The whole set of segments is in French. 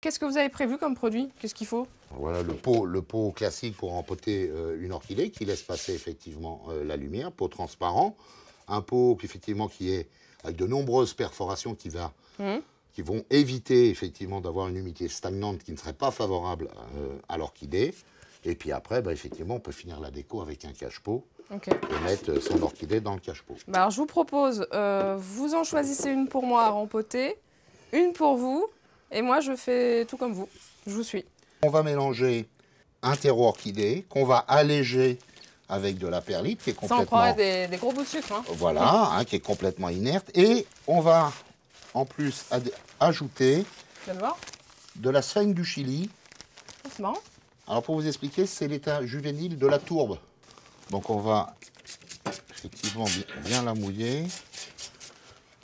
Qu'est-ce que vous avez prévu comme produit? Qu'est-ce qu'il faut? Voilà le pot classique pour empoter une orchidée qui laisse passer effectivement la lumière, pot transparent. Un pot effectivement qui est avec de nombreuses perforations qui vont éviter effectivement d'avoir une humidité stagnante qui ne serait pas favorable à l'orchidée. Et puis après, bah, effectivement, on peut finir la déco avec un cache-pot et mettre son orchidée dans le cache-pot. Bah alors, je vous propose, vous en choisissez une pour moi à rempoter, une pour vous, et moi je fais tout comme vous. Je vous suis. On va mélanger un terreau orchidée qu'on va alléger avec de la perlite qui est complètement... Ça, on croirait des gros bouts de sucre. Hein. Voilà, qui est complètement inerte. Et on va en plus ajouter de la sphaigne du Chili. C'est marrant. Alors pour vous expliquer, c'est l'état juvénile de la tourbe. Donc on va effectivement bien la mouiller.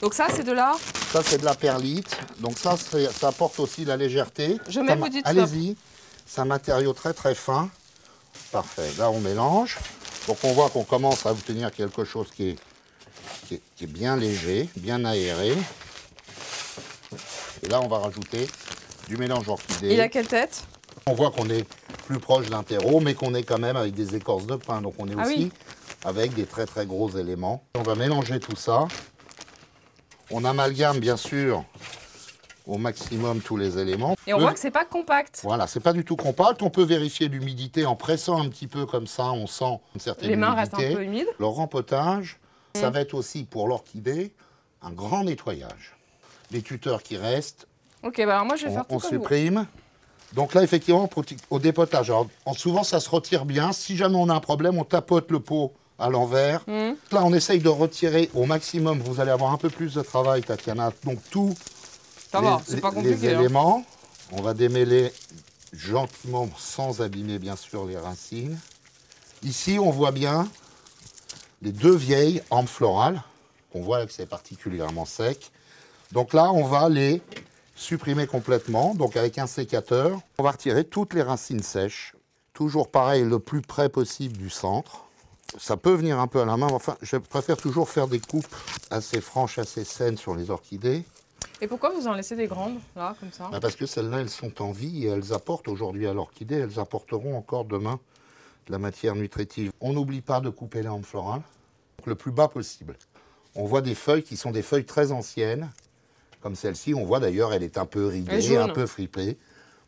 Donc ça, c'est de là. Ça, c'est de la perlite. Donc ça apporte aussi la légèreté. Je mets, vous dites stop. Allez-y. C'est un matériau très très fin. Parfait. Là, on mélange. Donc on voit qu'on commence à obtenir quelque chose qui est bien léger, bien aéré. Et là, on va rajouter du mélange orchidée. Il a quelle tête? On voit qu'on est plus proche d'un terreau, mais qu'on est quand même avec des écorces de pin. Donc on est aussi avec des très très gros éléments. On va mélanger tout ça. On amalgame bien sûr au maximum tous les éléments. Et on voit que c'est pas compact. Voilà, c'est pas du tout compact. On peut vérifier l'humidité en pressant un petit peu comme ça. On sent une certaine humidité. Les mains restent un peu humides. Le rempotage, ça va être aussi pour l'orchidée un grand nettoyage. Les tuteurs qui restent, ok, bah alors moi je vais faire tout on comme supprime. Donc là, effectivement, au dépotage, alors, souvent ça se retire bien. Si jamais on a un problème, on tapote le pot à l'envers. Là, on essaye de retirer au maximum. Vous allez avoir un peu plus de travail, Tatiana. Donc tous les éléments, on va démêler gentiment, sans abîmer bien sûr les racines. Ici, on voit bien les deux vieilles hampes florales. On voit que c'est particulièrement sec. Donc là, on va les supprimer complètement. Donc avec un sécateur, on va retirer toutes les racines sèches. Toujours pareil, le plus près possible du centre. Ça peut venir un peu à la main, mais enfin, je préfère toujours faire des coupes assez franches, assez saines sur les orchidées. Et pourquoi vous en laissez des grandes, là, comme ça? Parce que celles-là, elles sont en vie et elles apportent aujourd'hui à l'orchidée, elles apporteront encore demain de la matière nutritive. On n'oublie pas de couper les hampes florales, le plus bas possible. On voit des feuilles qui sont des feuilles très anciennes, comme celle-ci. On voit d'ailleurs, elle est un peu ridée, un peu fripée.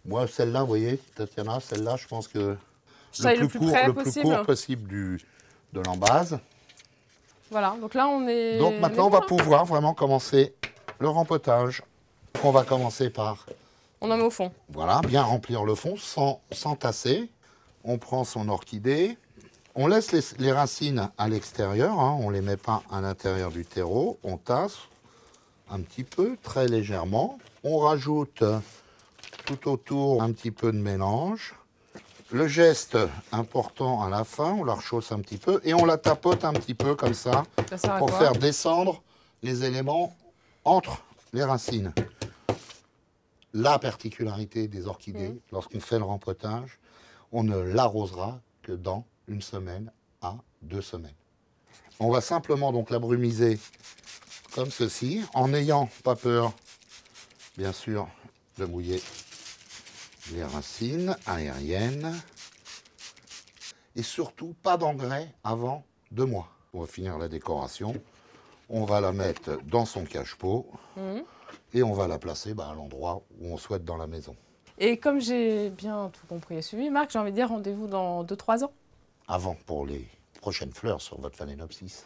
Moi, celle-là, vous voyez, Tatiana, celle-là, je pense que le plus court possible de l'embase. Voilà, donc là, on est... Donc maintenant, on va pouvoir vraiment commencer le rempotage. On va commencer par... On en met au fond. Voilà, bien remplir le fond sans tasser. On prend son orchidée. On laisse les racines à l'extérieur, hein, on ne les met pas à l'intérieur du terreau. On tasse un petit peu, très légèrement. On rajoute tout autour un petit peu de mélange. Le geste important à la fin, on la rechausse un petit peu et on la tapote un petit peu comme ça pour faire descendre les éléments entre les racines. La particularité des orchidées, lorsqu'on fait le rempotage, on ne l'arrosera que dans 1 semaine à 2 semaines. On va simplement donc la brumiser comme ceci, en n'ayant pas peur, bien sûr, de mouiller les racines aériennes. Et surtout, pas d'engrais avant 2 mois. On va finir la décoration. On va la mettre dans son cache-pot et on va la placer à l'endroit où on souhaite dans la maison. Et comme j'ai bien tout compris et suivi, Marc, j'ai envie de dire rendez-vous dans 2-3 ans. Avant, pour les prochaines fleurs sur votre phalaenopsis.